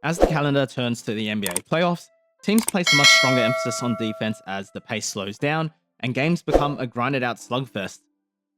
As the calendar turns to the NBA playoffs, teams place a much stronger emphasis on defense as the pace slows down and games become a grinded out slugfest.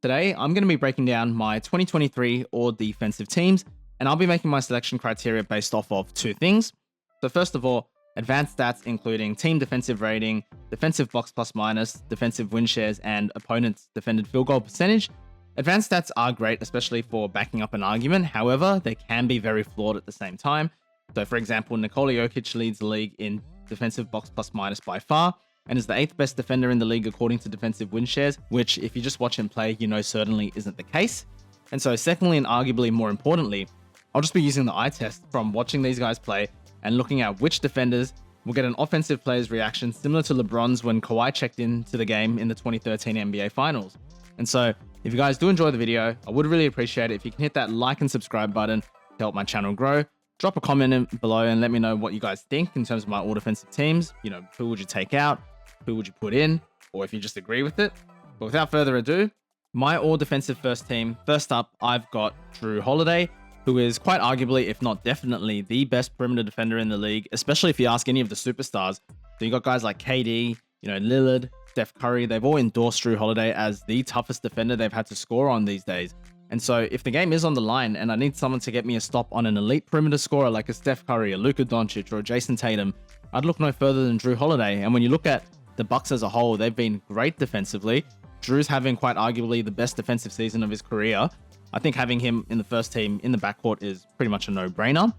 Today, I'm going to be breaking down my 2023 all defensive teams, and I'll be making my selection criteria based off of two things. So first of all, advanced stats including team defensive rating, defensive box plus minus, defensive win shares, and opponent's defended field goal percentage. Advanced stats are great, especially for backing up an argument. However, they can be very flawed at the same time. So for example, Nikola Jokic leads the league in defensive box plus minus by far, and is the 8th best defender in the league according to defensive win shares, which if you just watch him play, you know certainly isn't the case. And so secondly, and arguably more importantly, I'll just be using the eye test from watching these guys play and looking at which defenders will get an offensive player's reaction similar to LeBron's when Kawhi checked into the game in the 2013 NBA Finals. And so if you guys do enjoy the video, I would really appreciate it if you can hit that like and subscribe button to help my channel grow. Drop a comment in below and let me know what you guys think in terms of my all defensive teams. You know, who would you take out? Who would you put in? Or if you just agree with it. But without further ado, my all defensive first team. First up, I've got Jrue Holiday, who is quite arguably, if not definitely, the best perimeter defender in the league, especially if you ask any of the superstars. So you got guys like KD, Lillard, Steph Curry. They've all endorsed Jrue Holiday as the toughest defender they've had to score on these days. And so if the game is on the line and I need someone to get me a stop on an elite perimeter scorer like a Steph Curry, a Luka Doncic, or a Jason Tatum, I'd look no further than Jrue Holiday. And when you look at the Bucks as a whole, they've been great defensively. Jrue's having quite arguably the best defensive season of his career. I think having him in the first team in the backcourt is pretty much a no-brainer.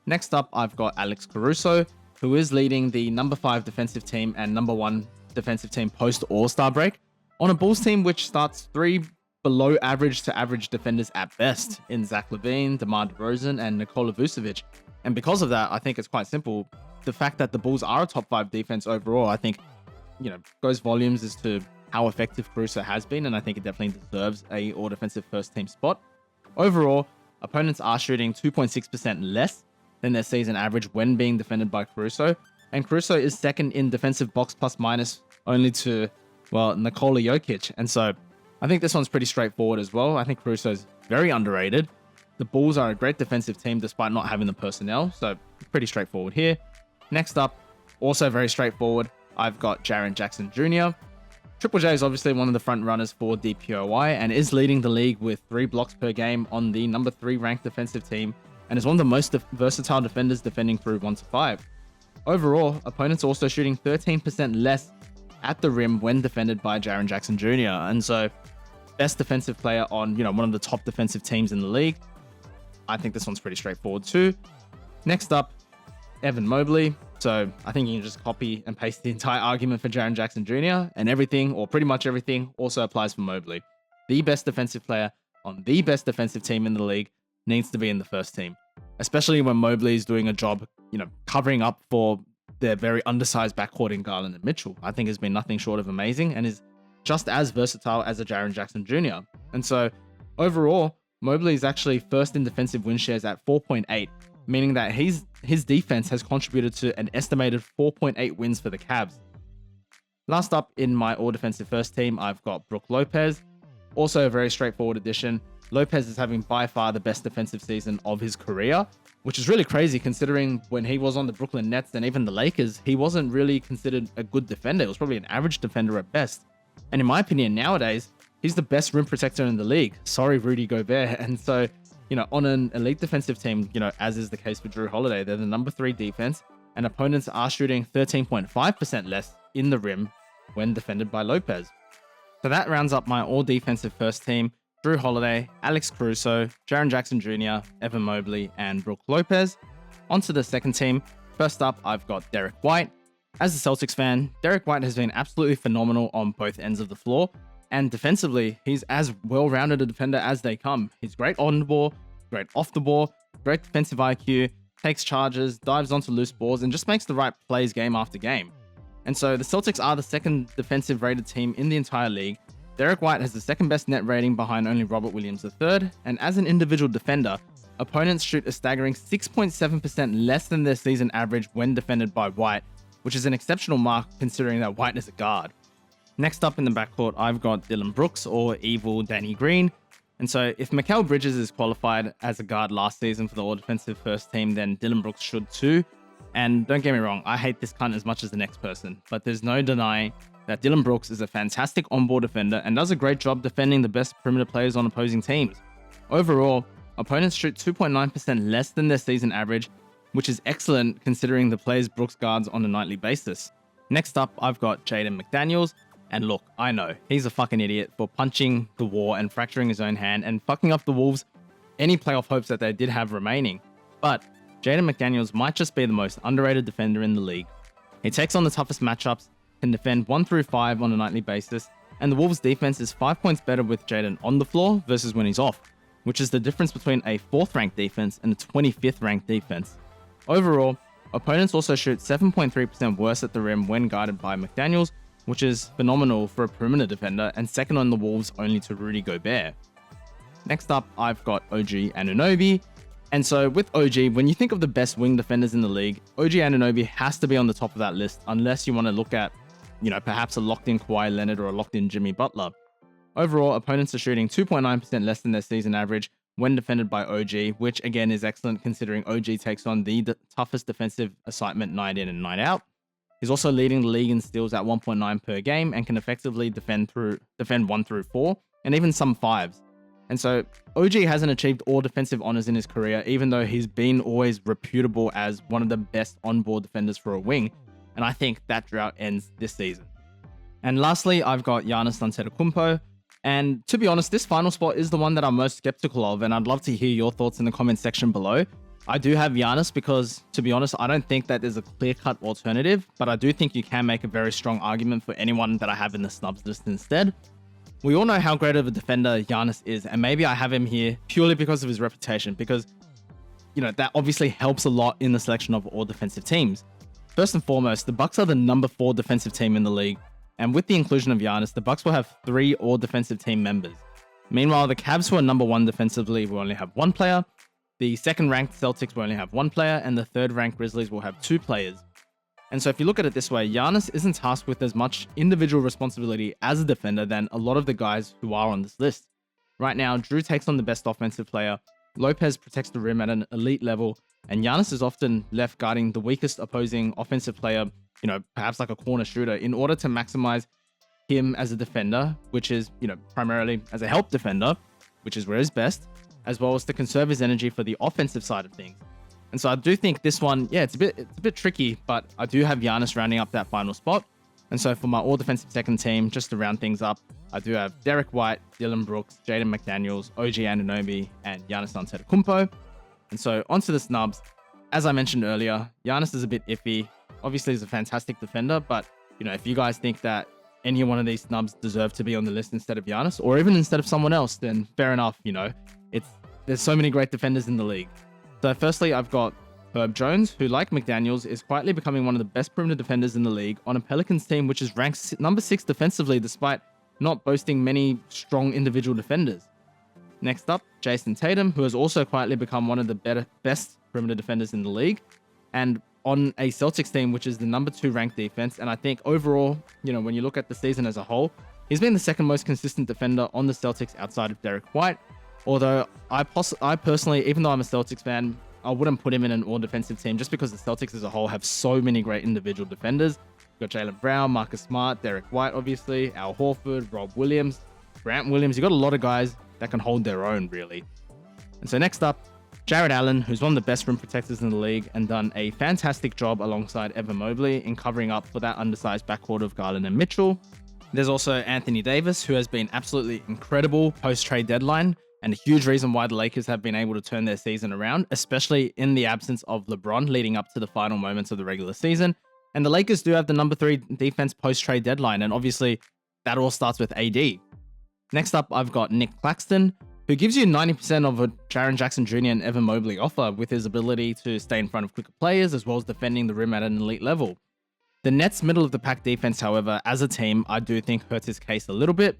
Next up, I've got Alex Caruso, who is leading the number 5 defensive team and number 1 defensive team post All-Star break on a Bulls team which starts 3 below average to average defenders at best in Zach LaVine, DeMar DeRozan, and Nikola Vucevic. And because of that, I think it's quite simple. The fact that the Bulls are a top 5 defense overall, I think, goes volumes as to how effective Caruso has been, and I think it definitely deserves a all defensive first team spot. Overall, opponents are shooting 2.6% less than their season average when being defended by Caruso, and Caruso is second in defensive box plus minus only to, Nikola Jokic. And so I think this one's pretty straightforward as well. I think Caruso is very underrated. The Bulls are a great defensive team despite not having the personnel, so pretty straightforward here. Next up, also very straightforward, I've got Jaren Jackson Junior. Triple J is obviously one of the front runners for DPOY and is leading the league with 3 blocks per game on the number 3 ranked defensive team and is one of the most versatile defenders defending through 1 to 5. Overall, opponents also shooting 13% less at the rim when defended by Jaren Jackson Jr. And so, best defensive player on, one of the top defensive teams in the league. I think this one's pretty straightforward too. Next up, Evan Mobley. So I think you can just copy and paste the entire argument for Jaren Jackson Jr. and everything, or pretty much everything, also applies for Mobley. The best defensive player on the best defensive team in the league needs to be in the first team, especially when Mobley is doing a job, covering up for their very undersized backcourt in Garland and Mitchell. I think has been nothing short of amazing and is just as versatile as a Jaren Jackson Jr. And so overall, Mobley is actually first in defensive win shares at 4.8, meaning that his defense has contributed to an estimated 4.8 wins for the Cavs. Last up in my all defensive first team, I've got Brook Lopez. Also a very straightforward addition. Lopez is having by far the best defensive season of his career, which is really crazy considering when he was on the Brooklyn Nets and even the Lakers, he wasn't really considered a good defender. He was probably an average defender at best. And in my opinion, nowadays, he's the best rim protector in the league. Sorry, Rudy Gobert. And so, on an elite defensive team, as is the case for Jrue Holiday, they're the number 3 defense, and opponents are shooting 13.5% less in the rim when defended by Lopez. So that rounds up my all defensive first team: Jrue Holiday, Alex Caruso, Jaren Jackson Jr., Evan Mobley, and Brook Lopez. Onto the second team. First up, I've got Derek White. As a Celtics fan, Derek White has been absolutely phenomenal on both ends of the floor. And defensively, he's as well-rounded a defender as they come. He's great on the ball, great off the ball, great defensive IQ, takes charges, dives onto loose balls, and just makes the right plays game after game. And so the Celtics are the second defensive rated team in the entire league. Derek White has the second best net rating behind only Robert Williams III. And as an individual defender, opponents shoot a staggering 6.7% less than their season average when defended by White, which is an exceptional mark considering that White is a guard. Next up in the backcourt, I've got Dillon Brooks, or Evil Danny Green. And so if Mikal Bridges is qualified as a guard last season for the all-defensive first team, then Dillon Brooks should too. And don't get me wrong, I hate this cunt as much as the next person, but there's no denying that Dillon Brooks is a fantastic on-ball defender and does a great job defending the best perimeter players on opposing teams. Overall, opponents shoot 2.9% less than their season average, which is excellent considering the players Brooks guards on a nightly basis. Next up, I've got Jaden McDaniels. And look, I know, he's a fucking idiot for punching the wall and fracturing his own hand and fucking up the Wolves' any playoff hopes that they did have remaining. But Jaden McDaniels might just be the most underrated defender in the league. He takes on the toughest matchups, can defend 1 through 5 on a nightly basis, and the Wolves' defense is 5 points better with Jaden on the floor versus when he's off, which is the difference between a 4th ranked defense and a 25th ranked defense. Overall, opponents also shoot 7.3% worse at the rim when guarded by McDaniels, which is phenomenal for a perimeter defender and second on the Wolves only to Rudy Gobert. Next up, I've got OG Anunoby. And so with OG, when you think of the best wing defenders in the league, OG Anunoby has to be on the top of that list unless you want to look at, perhaps a locked-in Kawhi Leonard or a locked-in Jimmy Butler. Overall, opponents are shooting 2.9% less than their season average when defended by OG, which again is excellent considering OG takes on the toughest defensive assignment night in and night out. He's also leading the league in steals at 1.9 per game and can effectively defend 1 through 4 and even some 5s. And so OG hasn't achieved all defensive honors in his career, even though he's been always reputable as one of the best on-ball defenders for a wing. And I think that drought ends this season. And lastly, I've got Giannis Antetokounmpo. And to be honest, this final spot is the one that I'm most skeptical of, and I'd love to hear your thoughts in the comment section below. I do have Giannis because, to be honest, I don't think that there's a clear-cut alternative, but I do think you can make a very strong argument for anyone that I have in the snubs list instead. We all know how great of a defender Giannis is, and maybe I have him here purely because of his reputation, because, that obviously helps a lot in the selection of all defensive teams. First and foremost, the Bucks are the number 4 defensive team in the league, and with the inclusion of Giannis, the Bucks will have 3 all-defensive team members. Meanwhile, the Cavs, who are number 1 defensively, will only have 1 player. The second-ranked Celtics will only have 1 player, and the third-ranked Grizzlies will have 2 players. And so if you look at it this way, Giannis isn't tasked with as much individual responsibility as a defender than a lot of the guys who are on this list. Right now, Drew takes on the best offensive player, Lopez protects the rim at an elite level, and Giannis is often left guarding the weakest opposing offensive player, perhaps like a corner shooter, in order to maximize him as a defender, which is, primarily as a help defender, which is where he's best, as well as to conserve his energy for the offensive side of things. And so I do think this one, it's a bit tricky, but I do have Giannis rounding up that final spot. And so for my all-defensive second team, just to round things up, I do have Derek White, Dillon Brooks, Jaden McDaniels, OG Anunoby, and Giannis Antetokounmpo. And so onto the snubs. As I mentioned earlier, Giannis is a bit iffy. Obviously, he's a fantastic defender, but, if you guys think that any one of these snubs deserve to be on the list instead of Giannis, or even instead of someone else, then fair enough, there's so many great defenders in the league. So firstly, I've got Herb Jones, who, like McDaniels, is quietly becoming one of the best perimeter defenders in the league on a Pelicans team which is ranked number 6 defensively despite not boasting many strong individual defenders. Next up, Jason Tatum, who has also quietly become one of the best perimeter defenders in the league, and on a Celtics team which is the number 2 ranked defense. And I think overall, when you look at the season as a whole, he's been the second most consistent defender on the Celtics outside of Derek White. Although I personally, even though I'm a Celtics fan, I wouldn't put him in an all-defensive team just because the Celtics as a whole have so many great individual defenders. You've got Jaylen Brown, Marcus Smart, Derek White, obviously, Al Horford, Rob Williams, Grant Williams. You've got a lot of guys that can hold their own, really. And so next up, Jared Allen, who's one of the best rim protectors in the league and done a fantastic job alongside Evan Mobley in covering up for that undersized backcourt of Garland and Mitchell. There's also Anthony Davis, who has been absolutely incredible post-trade deadline, and a huge reason why the Lakers have been able to turn their season around, especially in the absence of LeBron leading up to the final moments of the regular season. And the Lakers do have the number 3 defense post-trade deadline, and obviously that all starts with AD. Next up, I've got Nick Claxton, who gives you 90% of what Jaren Jackson Junior and Evan Mobley offer with his ability to stay in front of quicker players as well as defending the rim at an elite level. The Nets' middle-of-the-pack defense, however, as a team, I do think hurts his case a little bit.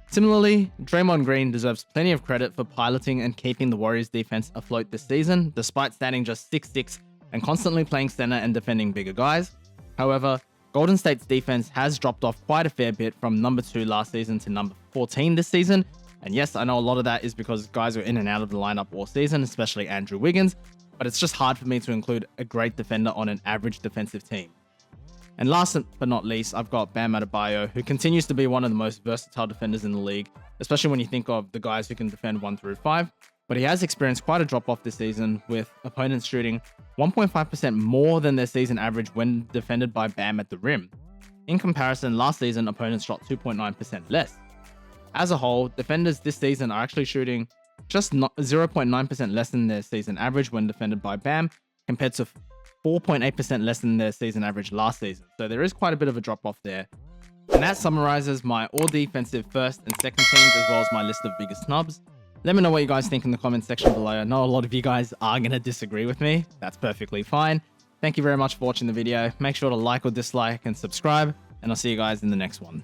Similarly, Draymond Green deserves plenty of credit for piloting and keeping the Warriors defense afloat this season, despite standing just 6'6" and constantly playing center and defending bigger guys. However, Golden State's defense has dropped off quite a fair bit from number 2 last season to number 14 this season, And yes, I know a lot of that is because guys are in and out of the lineup all season, especially Andrew Wiggins, but it's just hard for me to include a great defender on an average defensive team. And last but not least, I've got Bam Adebayo, who continues to be one of the most versatile defenders in the league, especially when you think of the guys who can defend 1 through 5. But he has experienced quite a drop-off this season, with opponents shooting 1.5% more than their season average when defended by Bam at the rim. In comparison, last season, opponents shot 2.9% less. As a whole, defenders this season are actually shooting just 0.9% less than their season average when defended by Bam, compared to 4.8% less than their season average last season. So there is quite a bit of a drop-off there. And that summarizes my all-defensive first and second teams, as well as my list of biggest snubs. Let me know what you guys think in the comments section below. I know a lot of you guys are going to disagree with me. That's perfectly fine. Thank you very much for watching the video. Make sure to like or dislike and subscribe, and I'll see you guys in the next one.